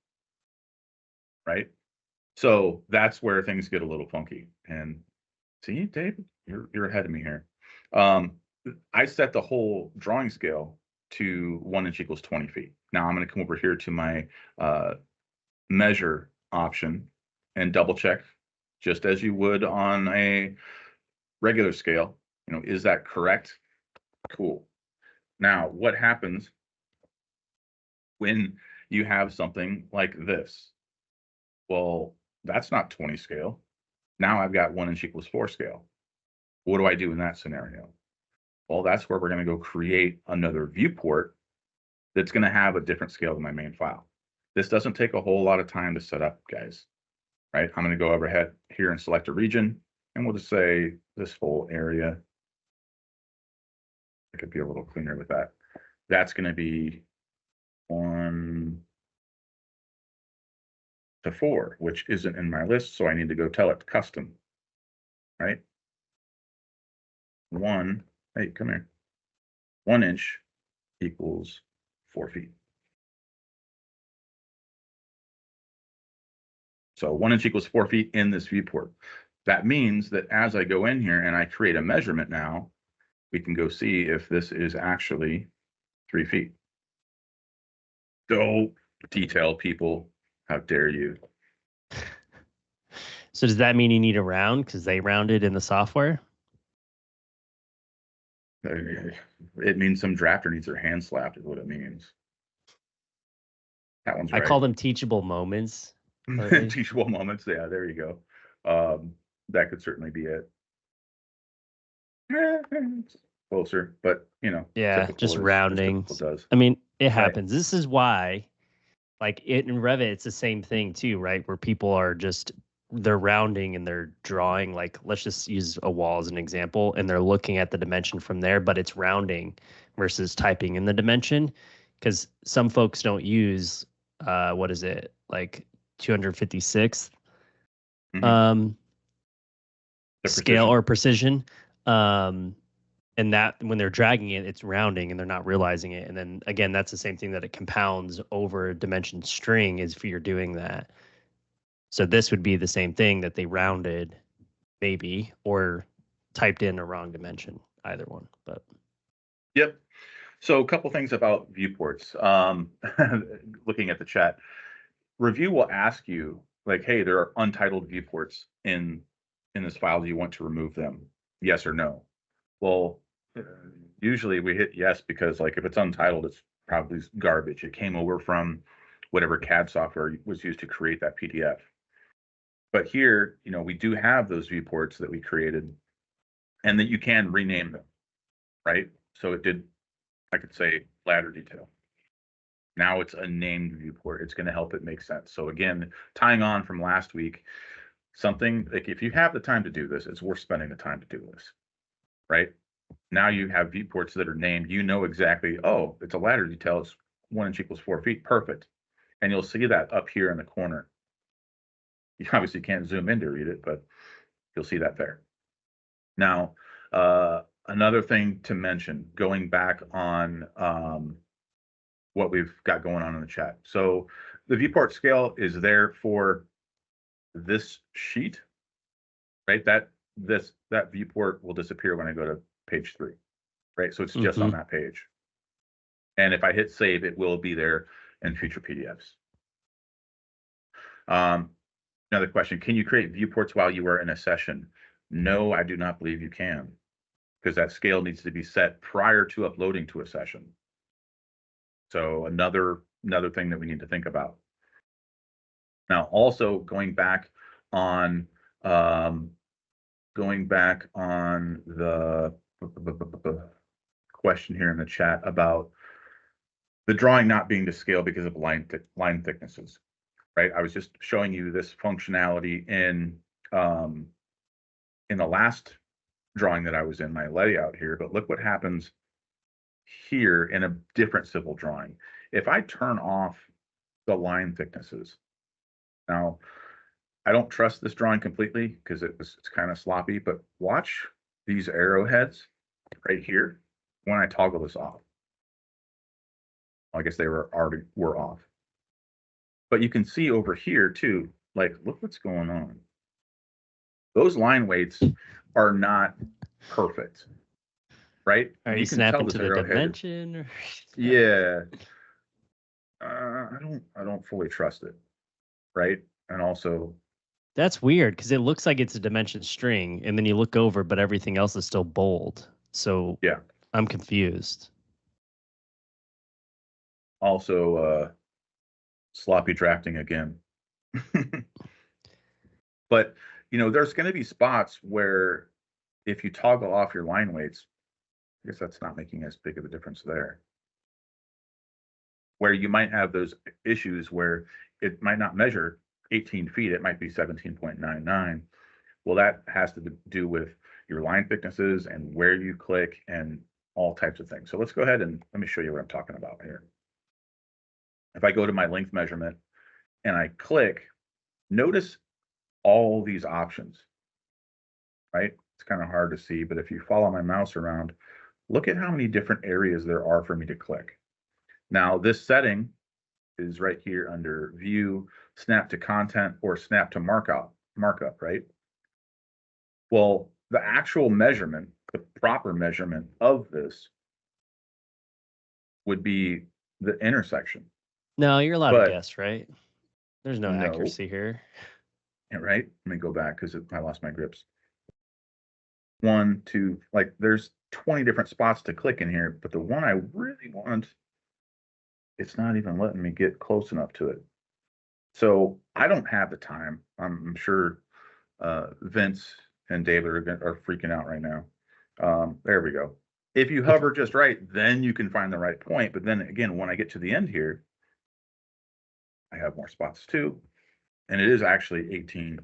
right? So that's where things get a little funky. And see, Dave, you're ahead of me here. I set the whole drawing scale to 1 inch equals 20 feet. Now I'm going to come over here to my measure option and double check, just as you would on a regular scale. Is that correct? Cool. Now, what happens when you have something like this? Well, that's not 20 scale. Now I've got 1 inch equals 4 scale. What do I do in that scenario? Well, that's where we're going to go create another viewport that's going to have a different scale than my main file. This doesn't take a whole lot of time to set up, guys, right? I'm going to go overhead here and select a region, and we'll just say this whole area. I could be a little cleaner with that. That's going to be 1 to 4, which isn't in my list, so I need to go tell it custom, right? Hey, come here. 1 inch equals 4 feet. So 1 inch equals 4 feet in this viewport. That means that as I go in here and I create a measurement now, we can go see if this is actually 3 feet. Don't detail people. How dare you? So does that mean you need a round because they rounded in the software? It means some drafter needs their hand slapped is what it means. That one's right. I call them teachable moments. Teachable moments. Yeah, there you go. That could certainly be it. Closer, but yeah, just rounding. I mean, it happens. Right. This is why, like in Revit, it's the same thing too, right? Where people are they're rounding and they're drawing, like, let's just use a wall as an example, and they're looking at the dimension from there, but it's rounding versus typing in the dimension, because some folks don't use what is it, like 256th scale or precision, and that when they're dragging it, it's rounding and they're not realizing it. And then again, that's the same thing that it compounds over a dimension string is if you're doing that. So this would be the same thing that they rounded maybe, or typed in a wrong dimension, either one. But yep. So a couple things about viewports. Looking at the chat, Revu will ask you, like, hey, there are untitled viewports in this file. Do you want to remove them? Yes or no? Well, usually we hit yes, because like if it's untitled, it's probably garbage. It came over from whatever CAD software was used to create that PDF. But here, we do have those viewports that we created, and that you can rename them, right? So I could say ladder detail. Now it's a named viewport. It's going to help it make sense. So again, tying on from last week, something like if you have the time to do this, it's worth spending the time to do this, right? Now you have viewports that are named. Exactly, oh, it's a ladder detail. It's 1 inch equals 4 feet. Perfect. And you'll see that up here in the corner. You obviously can't zoom in to read it, but you'll see that there. Now, another thing to mention, going back on what we've got going on in the chat. So the viewport scale is there for this sheet, right? That viewport will disappear when I go to page 3, right? So it's just on that page. And if I hit save, it will be there in future PDFs. Another question, can you create viewports while you are in a session? No, I do not believe you can, because that scale needs to be set prior to uploading to a session. So another thing that we need to think about. Now, also going back on the question here in the chat about The drawing not being to scale because of line thicknesses, right? I was just showing you this functionality in the last drawing that I was in, my layout here, but look what happens here in a different civil drawing. If I turn off the line thicknesses, now I don't trust this drawing completely because it's kind of sloppy, but watch these arrowheads right here when I toggle this off. Well, I guess they were off. But you can see over here too, like, look what's going on. Those line weights are not perfect, right? Are you can tell snapping this to the arrowhead. dimension? Or... Yeah. I don't fully trust it, right? And also, That's weird because it looks like it's a dimension string, and then you look over, but everything else is still bold. So yeah. I'm confused. Also, sloppy drafting again. But, there's going to be spots where if you toggle off your line weights, I guess that's not making as big of a difference there. Where you might have those issues where it might not measure 18 feet, it might be 17.99. Well, that has to do with your line thicknesses and where you click and all types of things. So let's go ahead and let me show you what I'm talking about here. If I go to my length measurement and I click, notice all these options, right? It's kind of hard to see, but if you follow my mouse around, look at how many different areas there are for me to click. Now, this setting is right here under View, Snap to Content, or Snap to Markup, right? Well, the actual measurement, the proper measurement of this would be the intersection. No, you're allowed to But guess, right? There's no no, accuracy here. right? Let me go back because I lost my grips. 1, 2, like there's 20 different spots to click in here, but the one I really want, it's not even letting me get close enough to it. So I don't have the time. I'm sure Vince and David are freaking out right now. There we go. If you hover just right, then you can find the right point. But then again, when I get to the end here, I have more spots too. And it is actually 18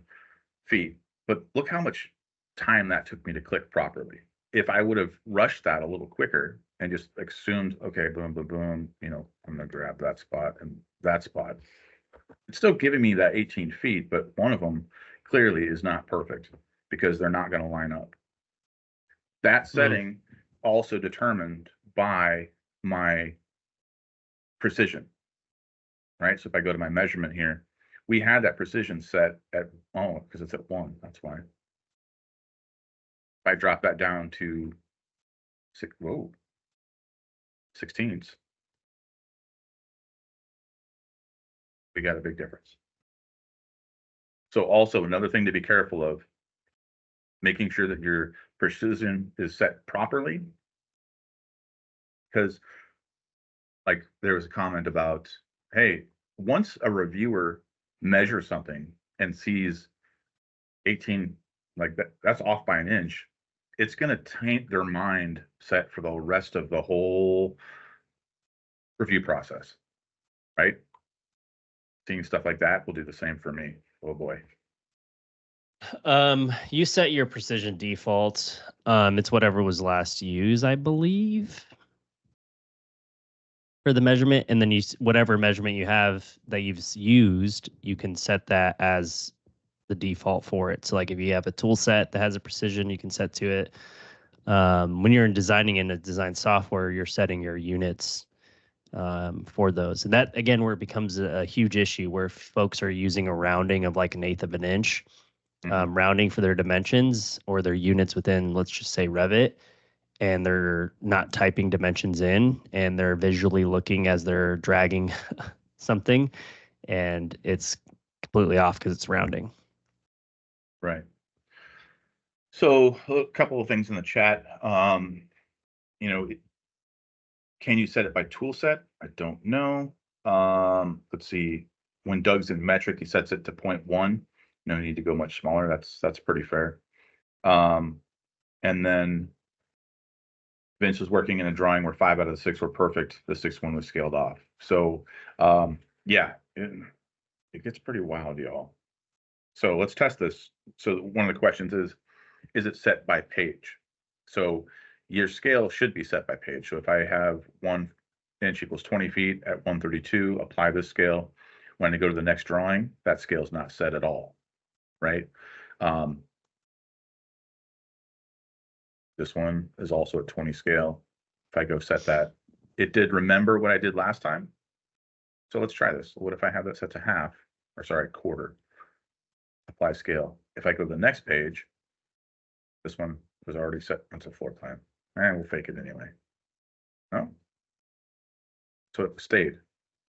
feet. But look how much time that took me to click properly. If I would have rushed that a little quicker and just assumed, okay, boom, boom, boom, I'm going to grab that spot and that spot. It's still giving me that 18 feet, but one of them clearly is not perfect because they're not going to line up. That setting also determined by my precision, right? So if I go to my measurement here, we had that precision set at, because it's at 1, that's why. If I drop that down to 16ths, we got a big difference. So also another thing to be careful of, making sure that your precision is set properly. Because like there was a comment about, hey, once a reviewer measures something and sees 18, like that's off by an inch, it's going to taint their mind set for the rest of the whole review process, right? Seeing stuff like that will do the same for me. Oh boy. You set your precision default. It's whatever was last used, I believe, for the measurement, and then whatever measurement you have that you've used, you can set that as the default for it. So like if you have a tool set that has a precision, you can set to it. When you're designing in a design software, you're setting your units for those. And that, again, where it becomes a huge issue where folks are using a rounding of like 1/8 of an inch, rounding for their dimensions or their units within, let's just say, Revit, and they're not typing dimensions in, and they're visually looking as they're dragging something, and it's completely off because it's rounding. Right. So a couple of things in the chat. Can you set it by tool set? I don't know. Let's see. When Doug's in metric, he sets it to 0.1. No need to go much smaller. That's pretty fair. And then Vince was working in a drawing where 5 out of the 6 were perfect. The 6th one was scaled off. So, yeah, it gets pretty wild, y'all. So let's test this. So one of the questions is it set by page? So your scale should be set by page. So if I have 1 inch equals 20 feet at 132, apply this scale. When I go to the next drawing, that scale is not set at all, right? This one is also at 20 scale. If I go set that, it did remember what I did last time. So let's try this. What if I have that set to half, or sorry, quarter? Apply scale. If I go to the next page, this one was already set onto floor plan. And we'll fake it anyway. Oh. So it stayed.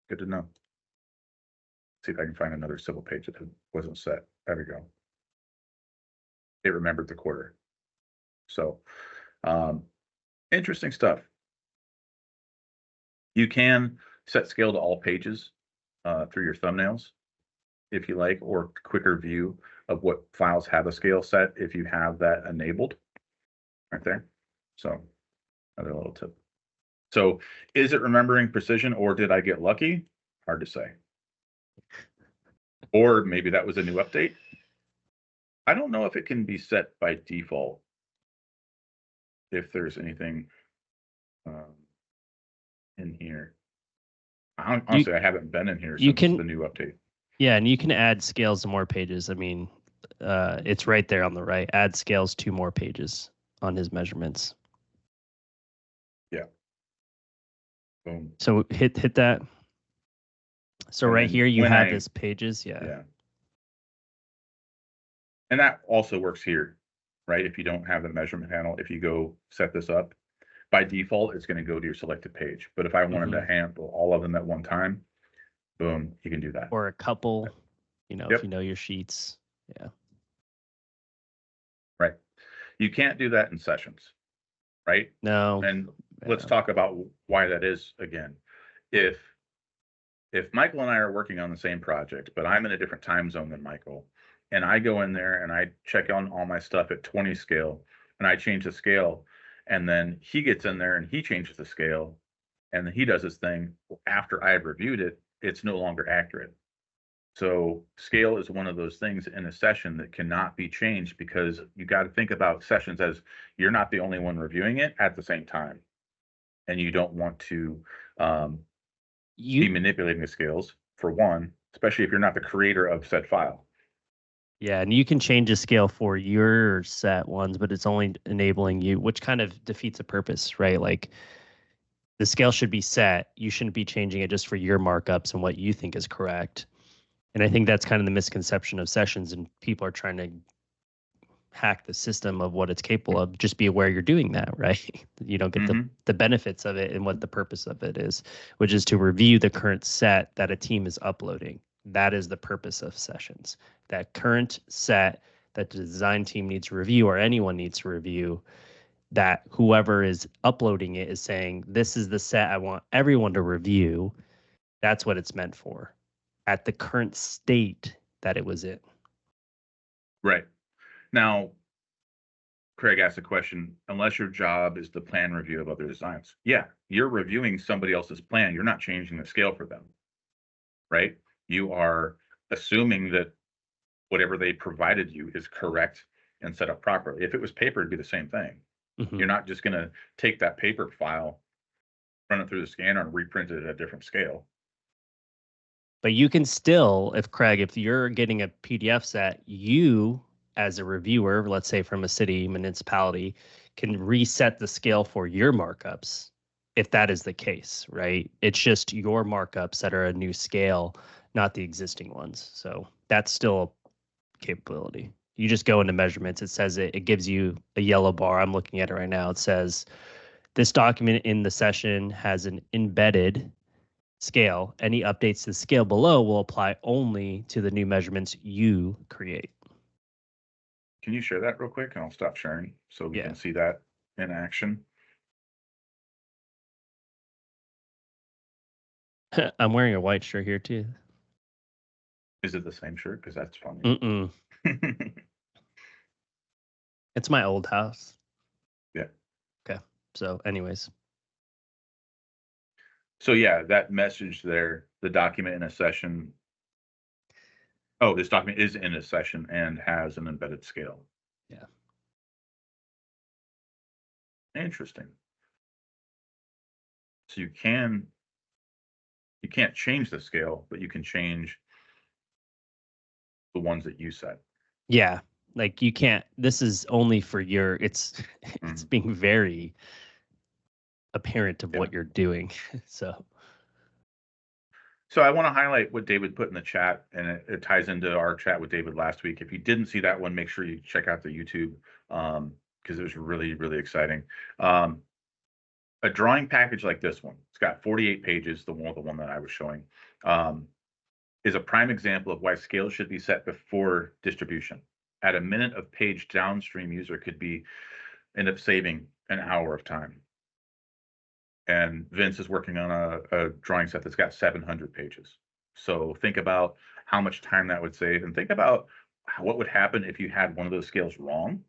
Good to know. See if I can find another civil page that wasn't set. There we go. It remembered the quarter. So interesting stuff. You can set scale to all pages through your thumbnails if you like, or quicker view of what files have a scale set if you have that enabled right there. So another little tip. So is it remembering precision, or did I get lucky? Hard to say. Or maybe that was a new update. I don't know if it can be set by default. If there's anything in here. Honestly, I haven't been in here since the new update. Yeah, and you can add scales to more pages. I mean, it's right there on the right. Add scales to more pages on his measurements. Yeah. Boom. So hit that. So and right here you have his pages. Yeah. Yeah. And that also works here, right? If you don't have the measurement panel, if you go set this up, by default, it's going to go to your selected page. But if I wanted to handle all of them at one time, boom, you can do that. Or a couple, if you know your sheets. Yeah. Right. You can't do that in sessions, right? No. And let's talk about why that is again. If Michael and I are working on the same project, but I'm in a different time zone than Michael, and I go in there and I check on all my stuff at 20 scale, and I change the scale, and then he gets in there and he changes the scale, and then he does his thing after I've reviewed it, it's no longer accurate. So scale is one of those things in a session that cannot be changed, because you got to think about sessions as you're not the only one reviewing it at the same time. And you don't want to be manipulating the scales, for one, especially if you're not the creator of said file. Yeah, and you can change the scale for your set ones, but it's only enabling you, which kind of defeats the purpose, right? Like the scale should be set. You shouldn't be changing it just for your markups and what you think is correct. And I think that's kind of the misconception of sessions, and people are trying to hack the system of what it's capable of. Just be aware you're doing that, right? You don't get the benefits of it and what the purpose of it is, which is to review the current set that a team is uploading. That is the purpose of sessions. That current set that the design team needs to review, or anyone needs to review, that whoever is uploading it is saying, this is the set I want everyone to review. That's what it's meant for, at the current state that it was in. Right. Now, Craig asked a question, unless your job is the plan review of other designs. Yeah, you're reviewing somebody else's plan. You're not changing the scale for them, right? You are assuming that whatever they provided you is correct and set up properly. If it was paper, it'd be the same thing. You're not just going to take that paper file, run it through the scanner, and reprint it at a different scale. But you can still, if you're getting a PDF set, you as a reviewer, let's say from a city municipality, can reset the scale for your markups if that is the case, right? It's just your markups that are a new scale, not the existing ones. So that's still a capability. You just go into measurements. It says it gives you a yellow bar. I'm looking at it right now. It says this document in the session has an embedded scale. Any updates to the scale below will apply only to the new measurements you create. Can you share that real quick, and I'll stop sharing so we can see that in action? I'm wearing a white shirt here too. Is it the same shirt? Because that's funny. It's my old house. Yeah. Okay. So anyways. So yeah, that message there, the document in a session. Oh, this document is in a session and has an embedded scale. Yeah. Interesting. So you can't change the scale, but you can change the ones that you set. Yeah. Like you can't, this is only for it's it's Mhm. being very apparent of Yeah. what you're doing. So So I want to highlight what David put in the chat, and it ties into our chat with David last week. If you didn't see that one, make sure you check out the YouTube, because it was really, really exciting. Um, a drawing package like this one, it's got 48 pages, the one that I was showing, um, is a prime example of why scales should be set before distribution. At a minute of page downstream, user could end up saving an hour of time. And Vince is working on a drawing set that's got 700 pages. So think about how much time that would save, and think about what would happen if you had one of those scales wrong,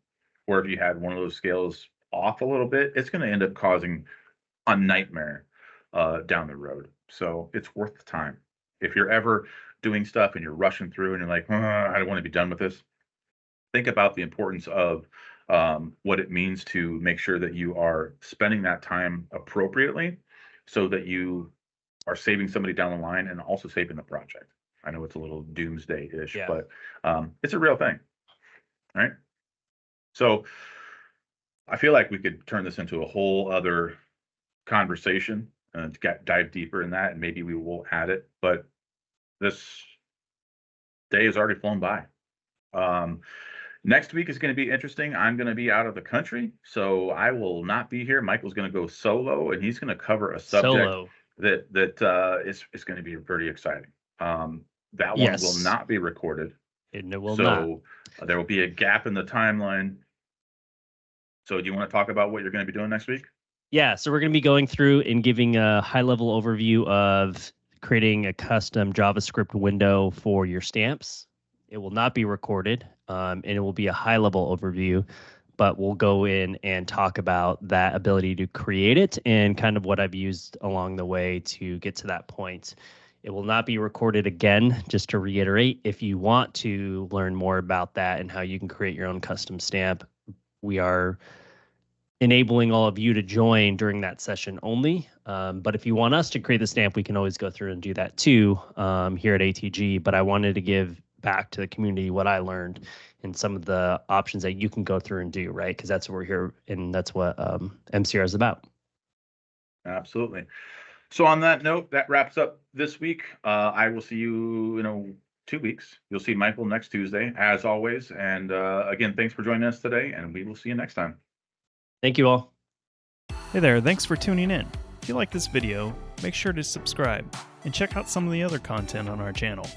or if you had one of those scales off a little bit. It's going to end up causing a nightmare down the road. So it's worth the time. If you're ever doing stuff and you're rushing through and you're like, I don't want to be done with this, think about the importance of what it means to make sure that you are spending that time appropriately, so that you are saving somebody down the line and also saving the project. I know it's a little doomsday-ish, yeah. but it's a real thing, right? So I feel like we could turn this into a whole other conversation and dive deeper in that, and maybe we will add it. But this day has already flown by. Next week is going to be interesting. I'm going to be out of the country, so I will not be here. Michael's going to go solo, and he's going to cover a subject Solo. that is going to be pretty exciting. That one will Yes. not be recorded, And it will not. so there will be a gap in the timeline. So, do you want to talk about what you're going to be doing next week? Yeah, so we're going to be going through and giving a high-level overview of creating a custom JavaScript window for your stamps. It will not be recorded, and it will be a high-level overview, but we'll go in and talk about that ability to create it and kind of what I've used along the way to get to that point. It will not be recorded again, just to reiterate. If you want to learn more about that and how you can create your own custom stamp, we are enabling all of you to join during that session only. But if you want us to create the stamp, we can always go through and do that too here at ATG. But I wanted to give back to the community what I learned and some of the options that you can go through and do, right? Because that's what we're here, and that's what MCR is about. Absolutely. So on that note, that wraps up this week. I will see you in 2 weeks. You'll see Michael next Tuesday, as always. And again, thanks for joining us today, and we will see you next time. Thank you all. Hey there, thanks for tuning in. If you like this video, make sure to subscribe and check out some of the other content on our channel.